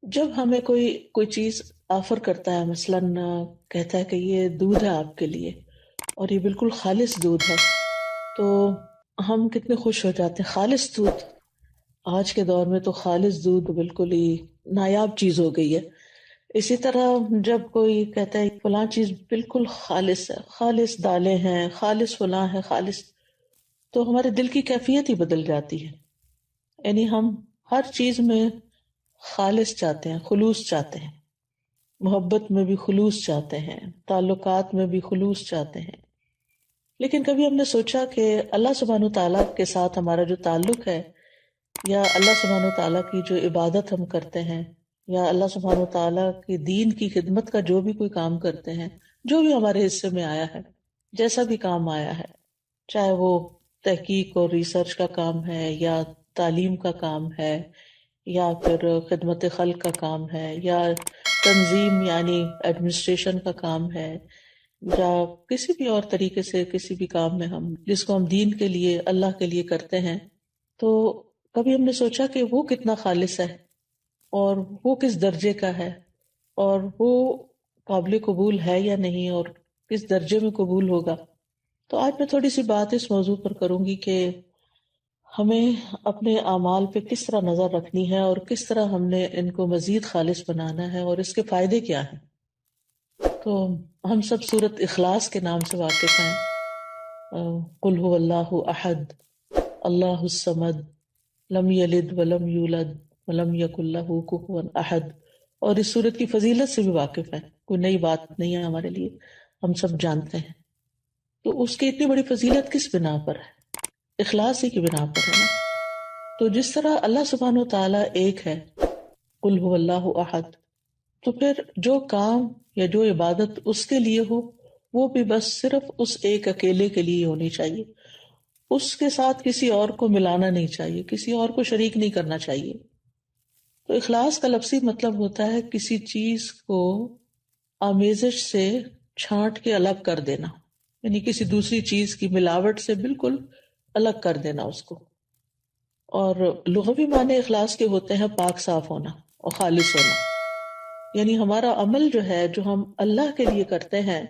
جب ہمیں کوئی چیز آفر کرتا ہے، مثلاً کہتا ہے کہ یہ دودھ ہے آپ کے لیے اور یہ بالکل خالص دودھ ہے، تو ہم کتنے خوش ہو جاتے ہیں. خالص دودھ، آج کے دور میں تو خالص دودھ بالکل ہی نایاب چیز ہو گئی ہے. اسی طرح جب کوئی کہتا ہے فلاں چیز بالکل خالص ہے، خالص دالیں ہیں، خالص فلاں ہے، خالص، تو ہمارے دل کی کیفیت ہی بدل جاتی ہے. یعنی ہم ہر چیز میں خالص چاہتے ہیں، خلوص چاہتے ہیں، محبت میں بھی خلوص چاہتے ہیں، تعلقات میں بھی خلوص چاہتے ہیں. لیکن کبھی ہم نے سوچا کہ اللہ سبحانہ تعالیٰ کے ساتھ ہمارا جو تعلق ہے، یا اللہ سبحانہ تعالیٰ کی جو عبادت ہم کرتے ہیں، یا اللہ سبحانہ تعالیٰ کی دین کی خدمت کا جو بھی کوئی کام کرتے ہیں، جو بھی ہمارے حصے میں آیا ہے، جیسا بھی کام آیا ہے، چاہے وہ تحقیق اور ریسرچ کا کام ہے، یا تعلیم کا کام ہے، یا پھر خدمت خلق کا کام ہے، یا تنظیم یعنی ایڈمنسٹریشن کا کام ہے، یا کسی بھی اور طریقے سے کسی بھی کام میں ہم جس کو ہم دین کے لیے اللہ کے لیے کرتے ہیں، تو کبھی ہم نے سوچا کہ وہ کتنا خالص ہے اور وہ کس درجے کا ہے اور وہ قابل قبول ہے یا نہیں اور کس درجے میں قبول ہوگا. تو آج میں تھوڑی سی بات اس موضوع پر کروں گی کہ ہمیں اپنے اعمال پہ کس طرح نظر رکھنی ہے اور کس طرح ہم نے ان کو مزید خالص بنانا ہے اور اس کے فائدے کیا ہیں. تو ہم سب سورت اخلاص کے نام سے واقف ہیں. قل هو اللہ احد اللہ الصمد لم یلد ولم یولد ولم یکن لہ کفوا احد، اور اس سورت کی فضیلت سے بھی واقف ہیں. کوئی نئی بات نہیں ہے ہمارے لیے، ہم سب جانتے ہیں. تو اس کی اتنی بڑی فضیلت کس بنا پر ہے؟ اخلاص ہی کی بنا پر ہے نا. تو جس طرح اللہ سبحانہ و تعالیٰ ایک ہے، قل هو اللہ احد، تو پھر جو کام یا جو عبادت اس کے لیے ہو وہ بھی بس صرف اس ایک اکیلے کے لیے ہونی چاہیے. اس کے ساتھ کسی اور کو ملانا نہیں چاہیے، کسی اور کو شریک نہیں کرنا چاہیے. تو اخلاص کا لفظی مطلب ہوتا ہے کسی چیز کو آمیزش سے چھانٹ کے الگ کر دینا، یعنی کسی دوسری چیز کی ملاوٹ سے بالکل الگ کر دینا اس کو. اور لغوی معنی اخلاص کے ہوتے ہیں پاک صاف ہونا اور خالص ہونا. یعنی ہمارا عمل جو ہے، جو ہم اللہ کے لیے کرتے ہیں،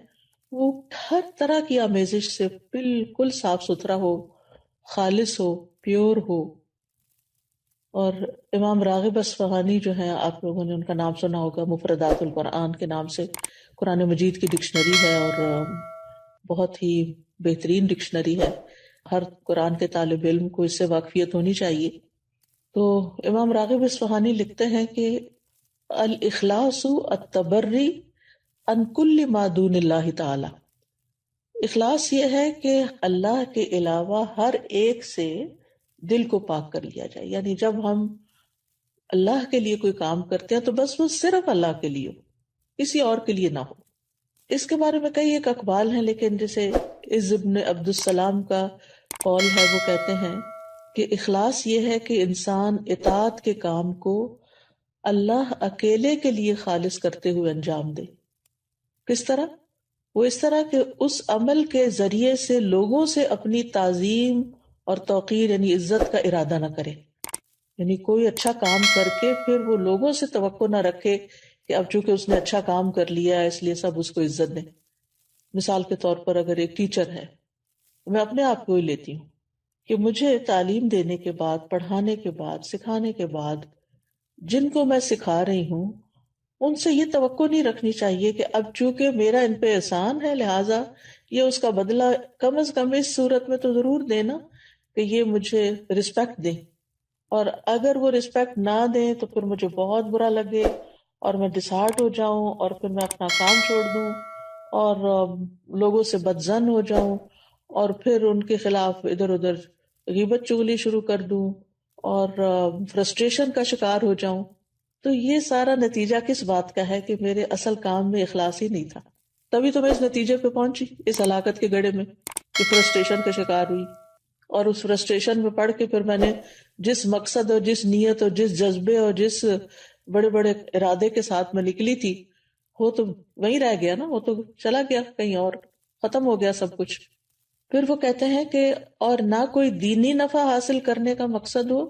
وہ ہر طرح کی آمیزش سے بالکل صاف ستھرا ہو، خالص ہو، پیور ہو. اور امام راغب اصفہانی جو ہیں، آپ لوگوں نے ان کا نام سنا ہوگا، مفردات القرآن کے نام سے قرآن مجید کی ڈکشنری ہے، اور بہت ہی بہترین ڈکشنری ہے. ہر قرآن کے طالب علم کو اس سے واقفیت ہونی چاہیے. تو امام راغب اصفہانی لکھتے ہیں کہ الاخلاص التبری عن کل ما دون اللہ تعالی. اخلاص یہ ہے کہ اللہ کے علاوہ ہر ایک سے دل کو پاک کر لیا جائے. یعنی جب ہم اللہ کے لیے کوئی کام کرتے ہیں تو بس وہ صرف اللہ کے لیے ہو، کسی اور کے لیے نہ ہو. اس کے بارے میں کئی ایک اقوال ہیں، لیکن جیسے عز ابن عبد السلام کا قول ہے، وہ کہتے ہیں کہ اخلاص یہ ہے کہ انسان اطاعت کے کام کو اللہ اکیلے کے لیے خالص کرتے ہوئے انجام دے. کس طرح؟ وہ اس طرح کہ اس عمل کے ذریعے سے لوگوں سے اپنی تعظیم اور توقیر یعنی عزت کا ارادہ نہ کرے. یعنی کوئی اچھا کام کر کے پھر وہ لوگوں سے توقع نہ رکھے کہ اب چونکہ اس نے اچھا کام کر لیا ہے اس لیے سب اس کو عزت دیں. مثال کے طور پر اگر ایک ٹیچر ہے، میں اپنے آپ کو ہی لیتی ہوں کہ مجھے تعلیم دینے کے بعد، پڑھانے کے بعد، سکھانے کے بعد جن کو میں سکھا رہی ہوں ان سے یہ توقع نہیں رکھنی چاہیے کہ اب چونکہ میرا ان پہ احسان ہے لہٰذا یہ اس کا بدلہ کم از کم اس صورت میں تو ضرور دینا کہ یہ مجھے رسپیکٹ دیں. اور اگر وہ رسپیکٹ نہ دیں تو پھر مجھے بہت برا لگے اور میں ڈسہارٹ ہو جاؤں اور پھر میں اپنا کام چھوڑ دوں اور لوگوں سے بدظن ہو جاؤں اور پھر ان کے خلاف ادھر ادھر غیبت چغلی شروع کر دوں اور فرسٹریشن کا شکار ہو جاؤں. تو یہ سارا نتیجہ کس بات کا ہے کہ میرے اصل کام میں اخلاص ہی نہیں تھا. تبھی تو میں اس نتیجے پہ پہنچی، اس ہلاکت کے گڑھے میں، کہ فرسٹریشن کا شکار ہوئی. اور اس فرسٹریشن میں پڑھ کے پھر میں نے جس مقصد اور جس نیت اور جس جذبے اور جس بڑے بڑے ارادے کے ساتھ میں نکلی تھی، وہ تو وہیں رہ گیا نا، وہ تو چلا گیا کہیں اور، ختم ہو گیا سب کچھ. پھر وہ کہتے ہیں کہ اور نہ کوئی دینی نفع حاصل کرنے کا مقصد ہو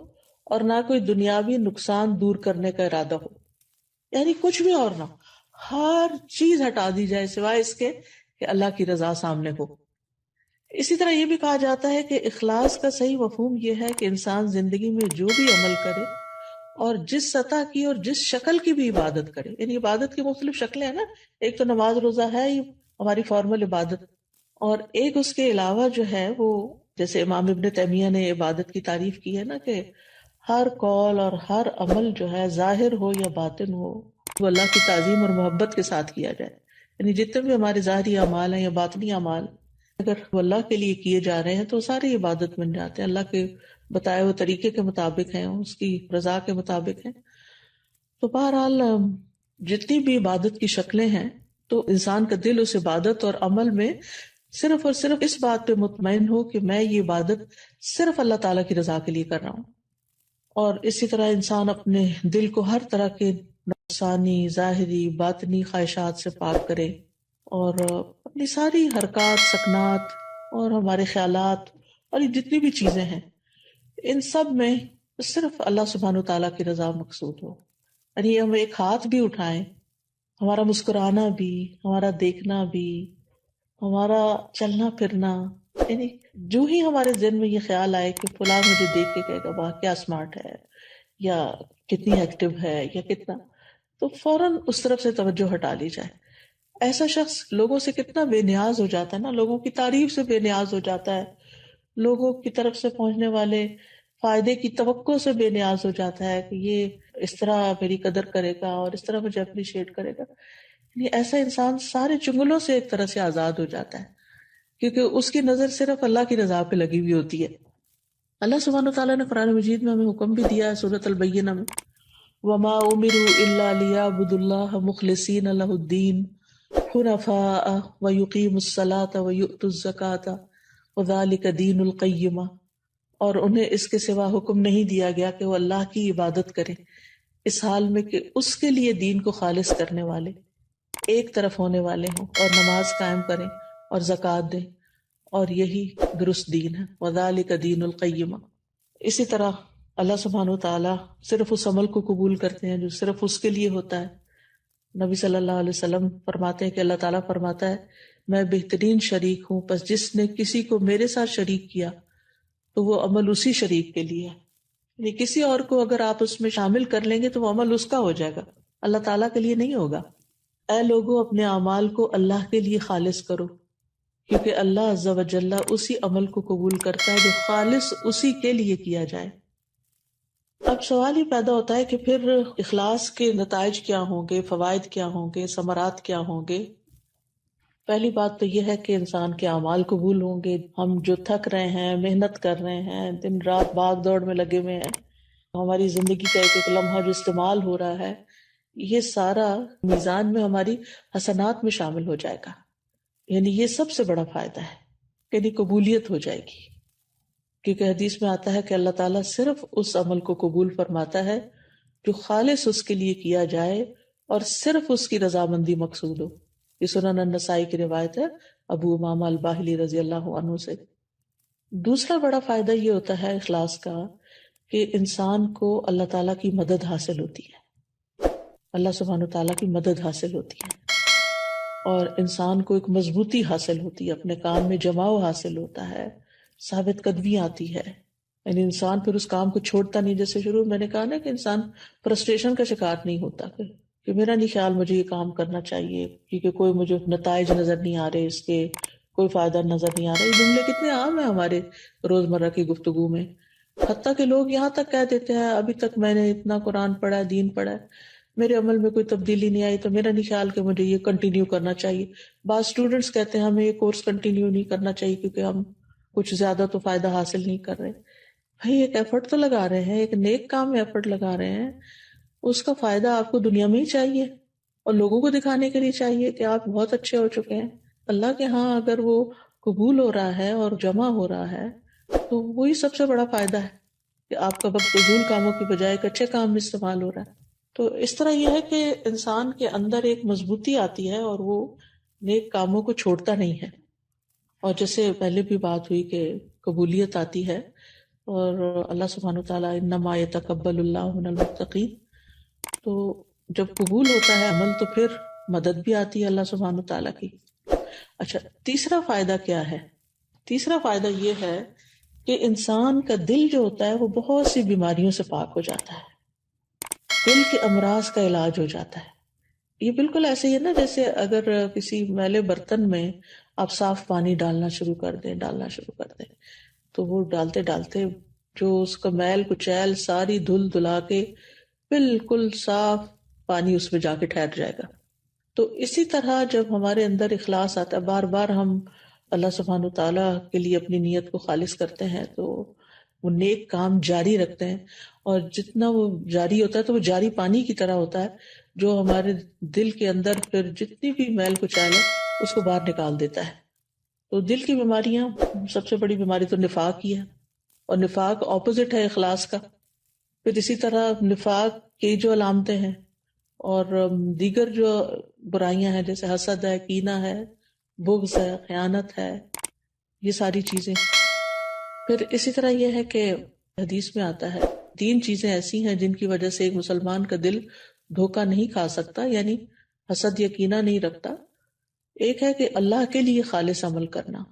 اور نہ کوئی دنیاوی نقصان دور کرنے کا ارادہ ہو. یعنی کچھ بھی اور نہ، ہر چیز ہٹا دی جائے سوائے اس کے کہ اللہ کی رضا سامنے ہو۔ اسی طرح یہ بھی کہا جاتا ہے کہ اخلاص کا صحیح مفہوم یہ ہے کہ انسان زندگی میں جو بھی عمل کرے اور جس سطح کی اور جس شکل کی بھی عبادت کرے، یعنی عبادت کی مختلف شکلیں ہیں نا، ایک تو نماز روزہ ہے یہ ہماری فارمل عبادت، اور ایک اس کے علاوہ جو ہے وہ جیسے امام ابن تیمیہ نے عبادت کی تعریف کی ہے نا کہ ہر قول اور ہر عمل جو ہے ظاہر ہو یا باطن ہو وہ اللہ کی تعظیم اور محبت کے ساتھ کیا جائے، یعنی جتنے بھی ہمارے ظاہری اعمال ہیں یا باطنی اعمال اگر وہ اللہ کے لیے کیے جا رہے ہیں تو ساری عبادت بن جاتے ہیں، اللہ کے بتائے ہوئے طریقے کے مطابق ہیں، اس کی رضا کے مطابق ہیں۔ تو بہرحال جتنی بھی عبادت کی شکلیں ہیں تو انسان کا دل اس عبادت اور عمل میں صرف اور صرف اس بات پہ مطمئن ہو کہ میں یہ عبادت صرف اللہ تعالیٰ کی رضا کے لیے کر رہا ہوں، اور اسی طرح انسان اپنے دل کو ہر طرح کے نفسانی ظاہری باطنی خواہشات سے پاک کرے، اور اپنی ساری حرکات سکنات اور ہمارے خیالات اور یہ جتنی بھی چیزیں ہیں ان سب میں صرف اللہ سبحانہ و تعالیٰ کی رضا مقصود ہو۔ یعنی ہم ایک ہاتھ بھی اٹھائیں، ہمارا مسکرانا بھی، ہمارا دیکھنا بھی، ہمارا چلنا پھرنا، یعنی جو ہی ہمارے ذہن میں یہ خیال آئے کہ فلاں مجھے دیکھ کے کہے گا واہ کیا اسمارٹ ہے یا کتنی ایکٹیو ہے یا کتنا، تو فوراً اس طرف سے توجہ ہٹا لی جائے۔ ایسا شخص لوگوں سے کتنا بے نیاز ہو جاتا ہے نا، لوگوں کی تعریف سے بے نیاز ہو جاتا ہے، لوگوں کی طرف سے پہنچنے والے فائدے کی توقع سے بے نیاز ہو جاتا ہے کہ یہ اس طرح میری قدر کرے گا اور اس طرح مجھے اپریشیٹ کرے گا۔ یعنی ایسا انسان سارے چنگلوں سے ایک طرح سے آزاد ہو جاتا ہے کیونکہ اس کی نظر صرف اللہ کی رضا پہ لگی ہوئی ہوتی ہے۔ اللہ سبحانہ وتعالیٰ نے قرآن مجید میں ہمیں حکم بھی دیا ہے سورۃ البینہ میں، وما امروا الا لیعبدوا اللہ مخلصین لہ الدین حنفاء ویقیموا الصلاۃ ویؤتوا الزکاۃ وذلک دین القیمہ، اور انہیں اس کے سوا حکم نہیں دیا گیا کہ وہ اللہ کی عبادت کریں اس حال میں کہ اس کے لیے دین کو خالص کرنے والے، ایک طرف ہونے والے ہوں، اور نماز قائم کریں اور زکوٰۃ دیں، اور یہی درست دین ہے، وذالک دین القیمہ۔ اسی طرح اللہ سبحانہ وتعالیٰ صرف اس عمل کو قبول کرتے ہیں جو صرف اس کے لیے ہوتا ہے۔ نبی صلی اللہ علیہ وسلم فرماتے ہیں کہ اللہ تعالیٰ فرماتا ہے میں بہترین شریک ہوں، پس جس نے کسی کو میرے ساتھ شریک کیا تو وہ عمل اسی شریک کے لیے ہے، یعنی کسی اور کو اگر آپ اس میں شامل کر لیں گے تو وہ عمل اس کا ہو جائے گا، اللہ تعالیٰ کے لیے نہیں ہوگا۔ اے لوگوں اپنے اعمال کو اللہ کے لیے خالص کرو، کیونکہ اللہ عز و جل اسی عمل کو قبول کرتا ہے جو خالص اسی کے لیے کیا جائے۔ اب سوال یہ پیدا ہوتا ہے کہ پھر اخلاص کے نتائج کیا ہوں گے، فوائد کیا ہوں گے، ثمرات کیا ہوں گے؟ پہلی بات تو یہ ہے کہ انسان کے اعمال قبول ہوں گے، ہم جو تھک رہے ہیں، محنت کر رہے ہیں، دن رات بھاگ دوڑ میں لگے ہوئے ہیں، ہماری زندگی کا ایک ایک لمحہ جو استعمال ہو رہا ہے یہ سارا میزان میں ہماری حسنات میں شامل ہو جائے گا، یعنی یہ سب سے بڑا فائدہ ہے، یعنی قبولیت ہو جائے گی، کیونکہ حدیث میں آتا ہے کہ اللہ تعالیٰ صرف اس عمل کو قبول فرماتا ہے جو خالص اس کے لیے کیا جائے اور صرف اس کی رضامندی مقصود ہو۔ یہ سنن النسائی کی روایت ہے ابو امامہ الباہلی رضی اللہ عنہ سے۔ دوسرا بڑا فائدہ یہ ہوتا ہے اخلاص کا کہ انسان کو اللہ تعالیٰ کی مدد حاصل ہوتی ہے، اللہ سبحانہ تعالیٰ کی مدد حاصل ہوتی ہے، اور انسان کو ایک مضبوطی حاصل ہوتی ہے، اپنے کام میں جماؤ حاصل ہوتا ہے، ثابت قدمی آتی ہے، یعنی انسان پھر اس کام کو چھوڑتا نہیں۔ جیسے شروع میں نے کہا نا کہ انسان فرسٹریشن کا شکار نہیں ہوتا کہ میرا نہیں خیال مجھے یہ کام کرنا چاہیے کیونکہ کوئی مجھے نتائج نظر نہیں آ رہے، اس کے کوئی فائدہ نظر نہیں آ رہا۔ یہ جملے کتنے عام ہیں ہمارے روزمرہ کی گفتگو میں، حتیٰ کہ لوگ یہاں تک کہہ دیتے ہیں ابھی تک میں نے اتنا قرآن پڑھا ہے، دین پڑھا ہے، میرے عمل میں کوئی تبدیلی نہیں آئی تو میرا نہیں خیال کہ مجھے یہ کنٹینیو کرنا چاہیے۔ بعض اسٹوڈنٹس کہتے ہیں ہمیں یہ کورس کنٹینیو نہیں کرنا چاہیے کیونکہ ہم کچھ زیادہ تو فائدہ حاصل نہیں کر رہے۔ بھائی ایک ایفرٹ تو لگا رہے ہیں، ایک نیک کام میں ایفرٹ لگا رہے ہیں، اس کا فائدہ آپ کو دنیا میں ہی چاہیے اور لوگوں کو دکھانے کے لیے چاہیے کہ آپ بہت اچھے ہو چکے ہیں۔ اللہ کے ہاں اگر وہ قبول ہو رہا ہے اور جمع ہو رہا ہے تو وہی سب سے بڑا فائدہ ہے کہ آپ کا وقت فضول کاموں کی بجائے ایک اچھے کام میں استعمال ہو رہا ہے۔ تو اس طرح یہ ہے کہ انسان کے اندر ایک مضبوطی آتی ہے اور وہ نیک کاموں کو چھوڑتا نہیں ہے، اور جیسے پہلے بھی بات ہوئی کہ قبولیت آتی ہے، اور اللہ سبحانہ وتعالیٰ انما یتقبل اللہ من المتقین، تو جب قبول ہوتا ہے عمل تو پھر مدد بھی آتی ہے اللہ سبحانہ تعالیٰ کی. اچھا، تیسرا فائدہ کیا ہے؟ تیسرا فائدہ یہ ہے کہ انسان کا دل جو ہوتا ہے وہ بہت سی بیماریوں سے پاک ہو جاتا ہے. دل کے امراض کا علاج ہو جاتا ہے. یہ بالکل ایسے ہی ہے نا جیسے اگر کسی میلے برتن میں آپ صاف پانی ڈالنا شروع کر دیں تو وہ ڈالتے ڈالتے جو اس کا میل کچیل ساری دھل دھلا کے بالکل صاف پانی اس میں جا کے ٹھہر جائے گا. تو اسی طرح جب ہمارے اندر اخلاص آتا ہے، بار بار ہم اللہ سبحانہ تعالیٰ کے لیے اپنی نیت کو خالص کرتے ہیں تو وہ نیک کام جاری رکھتے ہیں، اور جتنا وہ جاری ہوتا ہے تو وہ جاری پانی کی طرح ہوتا ہے جو ہمارے دل کے اندر پھر جتنی بھی میل کچیل ہے اس کو باہر نکال دیتا ہے. تو دل کی بیماریاں، سب سے بڑی بیماری تو نفاق ہی ہے، اور نفاق اپوزٹ ہے اخلاص کا. پھر اسی طرح نفاق کی جو علامتیں ہیں اور دیگر جو برائیاں ہیں جیسے حسد ہے، کینہ ہے، بغض ہے، خیانت ہے، یہ ساری چیزیں. پھر اسی طرح یہ ہے کہ حدیث میں آتا ہے 3 چیزیں ایسی ہیں جن کی وجہ سے ایک مسلمان کا دل دھوکہ نہیں کھا سکتا، یعنی حسد یا کینہ نہیں رکھتا. ایک ہے کہ اللہ کے لیے خالص عمل کرنا،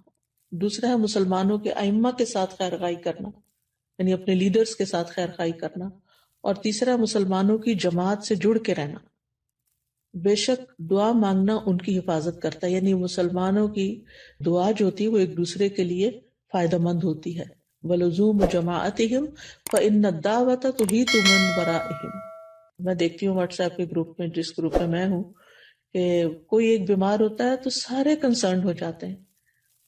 دوسرا ہے مسلمانوں کے ائمہ کے ساتھ خیر خواہی کرنا، یعنی اپنے لیڈرز کے ساتھ خیر خواہی کرنا، اور تیسرا مسلمانوں کی جماعت سے جڑ کے رہنا. بے شک دعا مانگنا ان کی حفاظت کرتا ہے، یعنی مسلمانوں کی دعا جو ہوتی ہے وہ ایک دوسرے کے لیے فائدہ مند ہوتی ہے. وَلُزُومُ جَمَاعَتِهِمْ فَإِنَّ الدَّعْوَةَ تُحِيطُ مِن وَرَائِهِمْ. میں دیکھتی ہوں واٹس ایپ کے گروپ میں، جس گروپ میں ہوں، کہ کوئی ایک بیمار ہوتا ہے تو سارے کنسرنڈ ہو جاتے ہیں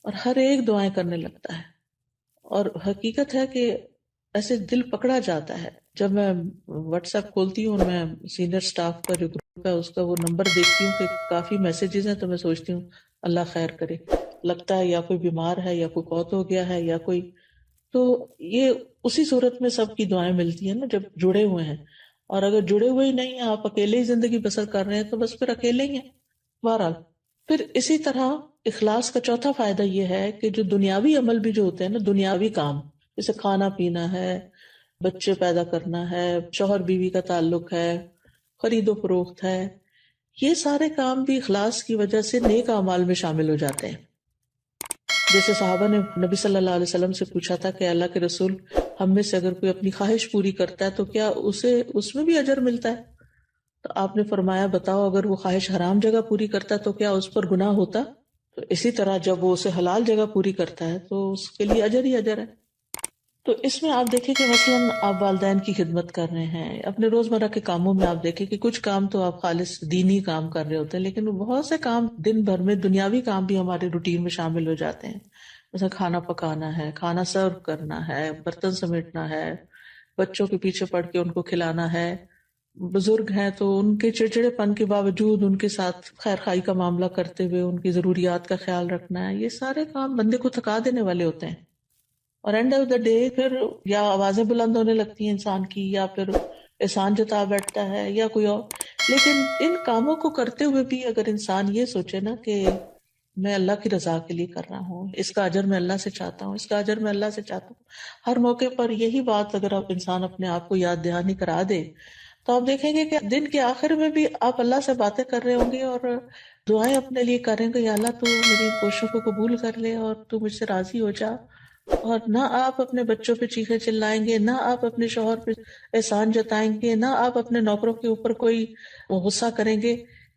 اور ہر ایک دعائیں کرنے لگتا ہے. اور حقیقت ہے کہ ایسے دل پکڑا جاتا ہے. جب میں واٹس ایپ کھولتی ہوں اور میں سینئر سٹاف کا جو گروپ ہے اس کا وہ نمبر دیکھتی ہوں کہ کافی میسیجز ہیں تو میں سوچتی ہوں اللہ خیر کرے. لگتا ہے یا کوئی بیمار ہے یا کوئی فوت ہو گیا ہے یا کوئی، تو یہ اسی صورت میں سب کی دعائیں ملتی ہیں نا جب جڑے ہوئے ہیں. اور اگر جڑے ہوئے ہی نہیں ہیں، آپ اکیلے ہی زندگی بسر کر رہے ہیں تو بس پھر اکیلے ہی ہیں بہرحال. پھر اسی طرح اخلاص کا چوتھا فائدہ یہ ہے کہ جو دنیاوی عمل بھی جو ہوتے ہیں نا، دنیاوی کام جیسے کھانا پینا ہے، بچے پیدا کرنا ہے، شوہر بیوی کا تعلق ہے، خرید و فروخت ہے، یہ سارے کام بھی اخلاص کی وجہ سے نیک اعمال میں شامل ہو جاتے ہیں. جیسے صحابہ نے نبی صلی اللہ علیہ وسلم سے پوچھا تھا کہ اللہ کے رسول، ہم میں سے اگر کوئی اپنی خواہش پوری کرتا ہے تو کیا اسے اس میں بھی اجر ملتا ہے؟ تو آپ نے فرمایا بتاؤ، اگر وہ خواہش حرام جگہ پوری کرتا ہے تو کیا اس پر گناہ ہوتا؟ تو اسی طرح جب وہ اسے حلال جگہ پوری کرتا ہے تو اس کے لیے اجر ہی اجر ہے. تو اس میں آپ دیکھیں کہ مثلاً آپ والدین کی خدمت کر رہے ہیں، اپنے روزمرہ کے کاموں میں آپ دیکھیں کہ کچھ کام تو آپ خالص دینی کام کر رہے ہوتے ہیں، لیکن بہت سے کام دن بھر میں دنیاوی کام بھی ہمارے روٹین میں شامل ہو جاتے ہیں. مثلا کھانا پکانا ہے، کھانا سرو کرنا ہے، برتن سمیٹنا ہے، بچوں کے پیچھے پڑ کے ان کو کھلانا ہے. بزرگ ہیں تو ان کے چڑچڑے پن کے باوجود ان کے ساتھ خیر خائی کا معاملہ کرتے ہوئے ان کی ضروریات کا خیال رکھنا ہے. یہ سارے کام بندے کو تھکا دینے والے ہوتے ہیں، اور اینڈ آف دا ڈے پھر یا آوازیں بلند ہونے لگتی ہیں انسان کی، یا پھر احسان جتا بیٹھتا ہے یا کوئی اور. لیکن ان کاموں کو کرتے ہوئے بھی اگر انسان یہ سوچے نا کہ میں اللہ کی رضا کے لیے کر رہا ہوں، اس کا اجر میں اللہ سے چاہتا ہوں، اس کا اجر میں اللہ سے چاہتا ہوں، ہر موقع پر یہی بات اگر آپ انسان اپنے آپ کو یاد دہانی کرا دے تو آپ دیکھیں گے کہ دن کے آخر میں بھی آپ اللہ سے باتیں کر رہے ہوں گے اور دعائیں اپنے لیے کر رہے ہوں گے، یا اللہ تو میری کوششوں کو قبول کر لے اور تو مجھ سے راضی ہو جا. اور نہ آپ اپنے بچوں پہ چیخے چلائیں گے، نہ آپ اپنے شوہر پہ احسان جتائیں گے، نہ آپ اپنے نوکروں کے اوپر کوئی غصہ کریں گے،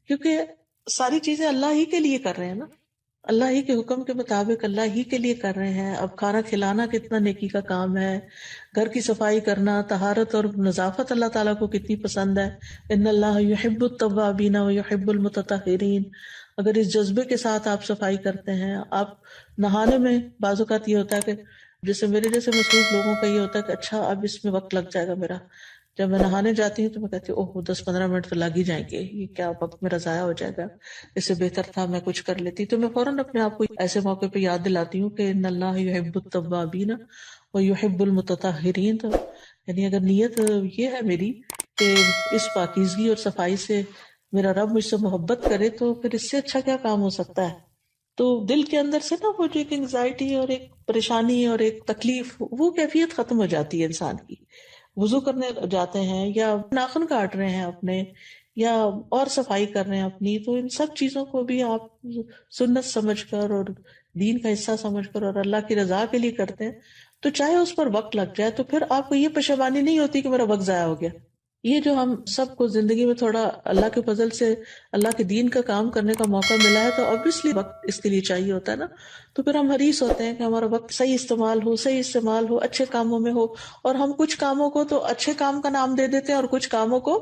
کیونکہ ساری چیزیں اللہ ہی کے لیے کر رہے ہیں نا، اللہ ہی کے حکم کے مطابق اللہ ہی کے لیے کر رہے ہیں. اب کھانا کھلانا کتنا نیکی کا کام ہے، گھر کی صفائی کرنا، طہارت اور نظافت اللہ تعالیٰ کو کتنی پسند ہے. ان اللہ یحب التوابین ویحب المتطہرین. اگر اس جذبے کے ساتھ آپ صفائی کرتے ہیں، آپ نہانے میں بعض اوقات یہ ہوتا ہے کہ جیسے میرے جیسے مصروف لوگوں کا یہ ہوتا ہے کہ اچھا اب اس میں وقت لگ جائے گا میرا، جب میں نہانے جاتی ہوں تو میں کہتی ہوں اوہ 10-15 منٹ تو لگ ہی جائیں گے، یہ کیا وقت میرا ضائع ہو جائے گا، اس سے بہتر تھا میں کچھ کر لیتی. تو میں فوراً اپنے آپ کو ایسے موقع پہ یاد دلاتی ہوں کہ ان اللہ یحب التوابین ویحب المتطہرین. تو یعنی اگر نیت یہ ہے میری کہ اس پاکیزگی اور صفائی سے میرا رب مجھ سے محبت کرے تو پھر اس سے اچھا کیا کام ہو سکتا ہے. تو دل کے اندر سے نا وہ جو ایک انگزائٹی اور ایک پریشانی اور ایک تکلیف، وہ کیفیت ختم ہو جاتی ہے انسان کی. وضو کرنے جاتے ہیں یا ناخن کاٹ رہے ہیں اپنے یا اور صفائی کر رہے ہیں اپنی، تو ان سب چیزوں کو بھی آپ سنت سمجھ کر اور دین کا حصہ سمجھ کر اور اللہ کی رضا کے لیے کرتے ہیں، تو چاہے اس پر وقت لگ جائے تو پھر آپ کو یہ پشیمانی نہیں ہوتی کہ میرا وقت ضائع ہو گیا۔ یہ جو ہم سب کو زندگی میں تھوڑا اللہ کے فضل سے اللہ کے دین کا کام کرنے کا موقع ملا ہے، تو obviously وقت اس کے لیے چاہیے ہوتا ہے نا، تو پھر ہم حریص ہوتے ہیں کہ ہمارا وقت صحیح استعمال ہو، اچھے کاموں میں ہو۔ اور ہم کچھ کاموں کو تو اچھے کام کا نام دے دیتے ہیں، اور کچھ کاموں کو،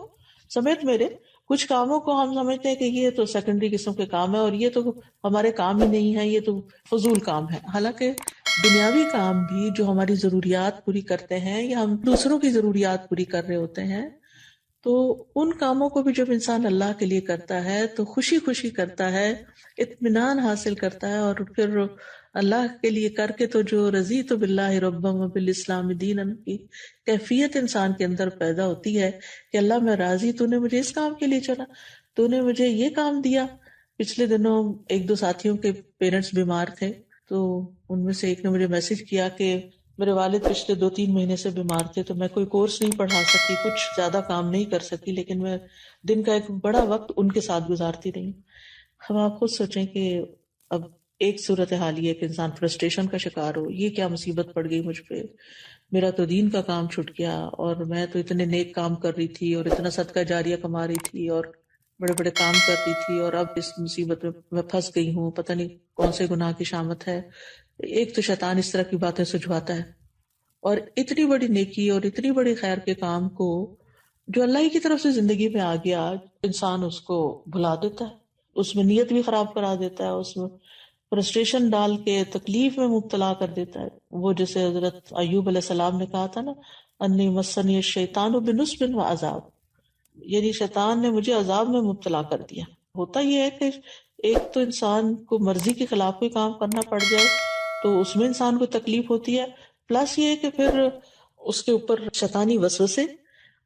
سمیت میرے کچھ کاموں کو ہم سمجھتے ہیں کہ یہ تو سیکنڈری قسم کے کام ہے، اور یہ تو ہمارے کام ہی نہیں ہے، یہ تو فضول کام ہے۔ حالانکہ دنیاوی کام بھی جو ہماری ضروریات پوری کرتے ہیں یا ہم دوسروں کی ضروریات پوری کر رہے ہوتے ہیں، تو ان کاموں کو بھی جب انسان اللہ کے لیے کرتا ہے تو خوشی خوشی کرتا ہے، اطمینان حاصل کرتا ہے، اور پھر اللہ کے لیے کر کے تو جو رضیت باللہ ربا وبالاسلام دینا کی کیفیت انسان کے اندر پیدا ہوتی ہے کہ اللہ میں راضی، تو نے مجھے اس کام کے لیے چلا، تو نے مجھے یہ کام دیا۔ پچھلے دنوں ایک دو ساتھیوں کے پیرنٹس بیمار تھے، تو ان میں سے ایک نے مجھے میسج کیا کہ میرے والد پچھلے 2-3 مہینے سے بیمار تھے، تو میں کوئی کورس نہیں پڑھا سکی، کچھ زیادہ کام نہیں کر سکی، لیکن میں دن کا ایک بڑا وقت ان کے ساتھ گزارتی رہی۔ ہم آپ خود سوچیں کہ اب ایک صورتحال یہ کہ انسان فرسٹریشن کا شکار ہو، یہ کیا مصیبت پڑ گئی مجھ پہ، میرا تو دین کا کام چھٹ گیا، اور میں تو اتنے نیک کام کر رہی تھی اور اتنا صدقہ جاریہ کما رہی تھی اور بڑے بڑے کام کر رہی تھی، اور اب اس مصیبت میں پھنس گئی ہوں، پتہ نہیں کون سے گناہ کی شامت ہے۔ ایک تو شیطان اس طرح کی باتیں سجواتا ہے، اور اتنی بڑی نیکی اور اتنی بڑی خیر کے کام کو جو اللہ ہی کی طرف سے زندگی میں آ گیا، انسان اس کو بھلا دیتا ہے، اس میں نیت بھی خراب کرا دیتا ہے، اس میں فرسٹریشن ڈال کے تکلیف میں مبتلا کر دیتا ہے۔ وہ جیسے حضرت ایوب علیہ السلام نے کہا تھا نا، انی مسنی الشیطان بنصب وعذاب، یعنی شیطان نے مجھے عذاب میں مبتلا کر دیا۔ ہوتا یہ ہے کہ ایک تو انسان کو مرضی کے خلاف کوئی کام کرنا پڑ جائے تو اس میں انسان کو تکلیف ہوتی ہے، پلس یہ کہ پھر اس کے اوپر شیطانی وسوسے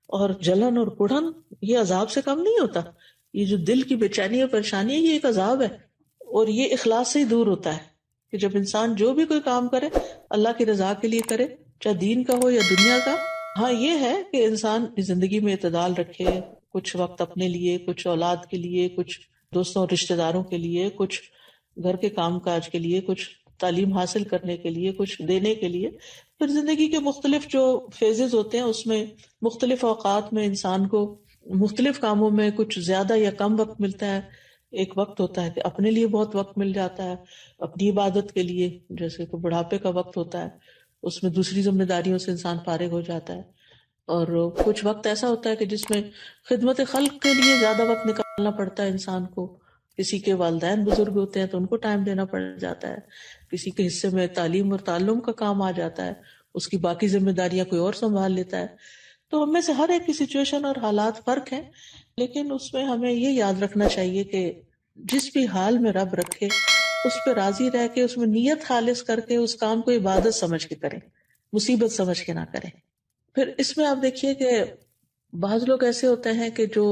اور جلن اور کڑھن، یہ عذاب سے کم نہیں ہوتا۔ یہ جو دل کی بے چینی اور پریشانی ہے، یہ ایک عذاب ہے، اور یہ اخلاص سے ہی دور ہوتا ہے کہ جب انسان جو بھی کوئی کام کرے اللہ کی رضا کے لیے کرے، چاہے دین کا ہو یا دنیا کا۔ ہاں یہ ہے کہ انسان زندگی میں اعتدال رکھے، کچھ وقت اپنے لیے، کچھ اولاد کے لیے، کچھ دوستوں اور رشتہ داروں کے لیے، کچھ گھر کے کام کاج کے لیے، کچھ تعلیم حاصل کرنے کے لیے، کچھ دینے کے لیے۔ پھر زندگی کے مختلف جو فیزز ہوتے ہیں اس میں مختلف اوقات میں انسان کو مختلف کاموں میں کچھ زیادہ یا کم وقت ملتا ہے۔ ایک وقت ہوتا ہے کہ اپنے لیے بہت وقت مل جاتا ہے، اپنی عبادت کے لیے، جیسے کہ بڑھاپے کا وقت ہوتا ہے، اس میں دوسری ذمہ داریوں سے انسان فارغ ہو جاتا ہے۔ اور کچھ وقت ایسا ہوتا ہے کہ جس میں خدمت خلق کے لیے زیادہ وقت نکالنا پڑتا ہے انسان کو۔ کسی کے والدین بزرگ ہوتے ہیں تو ان کو ٹائم دینا پڑ جاتا ہے، کسی کے حصے میں تعلیم اور تعلم کا کام آ جاتا ہے، اس کی باقی ذمہ داریاں کوئی اور سنبھال لیتا ہے۔ تو ہم میں سے ہر ایک کی سچویشن اور حالات فرق ہیں، لیکن اس میں ہمیں یہ یاد رکھنا چاہیے کہ جس بھی حال میں رب رکھے اس پہ راضی رہ کے، اس میں نیت خالص کر کے اس کام کو عبادت سمجھ کے کریں، مصیبت سمجھ کے نہ کریں۔ پھر اس میں آپ دیکھیے کہ بعض لوگ ایسے ہوتے ہیں کہ جو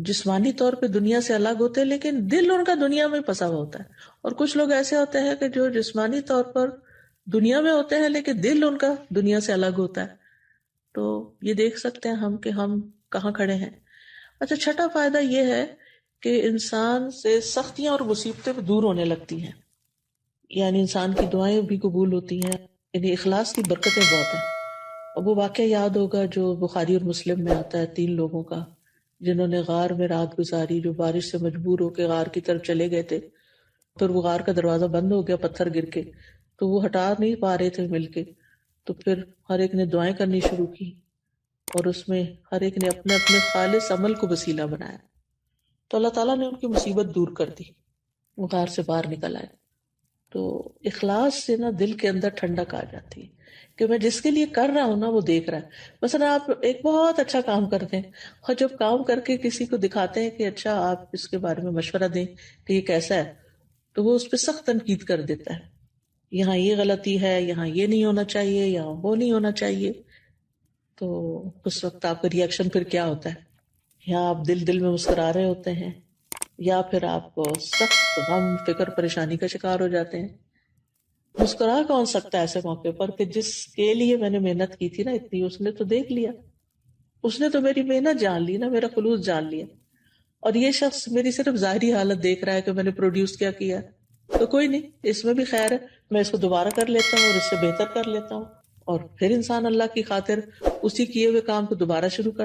جسمانی طور پہ دنیا سے الگ ہوتے ہیں لیکن دل ان کا دنیا میں پھنسا ہوا ہوتا ہے، اور کچھ لوگ ایسے ہوتے ہیں کہ جو جسمانی طور پر دنیا میں ہوتے ہیں لیکن دل ان کا دنیا سے الگ ہوتا ہے۔ تو یہ دیکھ سکتے ہیں ہم کہ ہم کہاں کھڑے ہیں۔ اچھا، چھٹا فائدہ یہ ہے کہ انسان سے سختیاں اور مصیبتیں دور ہونے لگتی ہیں، یعنی انسان کی دعائیں بھی قبول ہوتی ہیں، یعنی اخلاص کی برکتیں بہت ہیں۔ اب وہ واقعہ یاد ہوگا جو بخاری اور مسلم میں آتا ہے، 3 لوگوں کا جنہوں نے غار میں رات گزاری، جو بارش سے مجبور ہو کے غار کی طرف چلے گئے تھے، پھر وہ غار کا دروازہ بند ہو گیا پتھر گر کے، تو وہ ہٹا نہیں پا رہے تھے مل کے، تو پھر ہر ایک نے دعائیں کرنی شروع کی، اور اس میں ہر ایک نے اپنے اپنے خالص عمل کو وسیلہ بنایا، تو اللہ تعالیٰ نے ان کی مصیبت دور کر دی، وہ غار سے باہر نکل آئے۔ تو اخلاص سے نا دل کے اندر ٹھنڈک آ جاتی ہے کہ میں جس کے لیے کر رہا ہوں نا وہ دیکھ رہا ہے۔ مثلا آپ ایک بہت اچھا کام کرتے ہیں، اور جب کام کر کے کسی کو دکھاتے ہیں کہ اچھا آپ اس کے بارے میں مشورہ دیں کہ یہ کیسا ہے، تو وہ اس پہ سخت تنقید کر دیتا ہے، یہاں یہ غلطی ہے، یہاں یہ نہیں ہونا چاہیے، یہاں وہ نہیں ہونا چاہیے۔ تو اس وقت آپ کا ری ایکشن پھر کیا ہوتا ہے؟ یا آپ دل دل میں مسکرا رہے ہوتے ہیں، یا پھر آپ سخت غم، فکر، پریشانی کا شکار ہو جاتے ہیں۔ مسکرا کون سکتا ہے ایسے موقع پر کہ جس کے لیے میں نے محنت کی تھی نا اتنی، اس نے تو دیکھ لیا، اس نے تو میری محنت جان لی نا، میرا خلوص جان لیا۔ اور یہ شخص میری صرف ظاہری حالت دیکھ رہا ہے کہ میں نے پروڈیوس کیا کیا، تو کوئی نہیں، اس میں بھی خیر ہے، میں اس کو دوبارہ کر لیتا ہوں اور اس سے بہتر کر لیتا ہوں، اور پھر انسان اللہ کی خاطر اسی کیے ہوئے کام کو دوبارہ شروع کر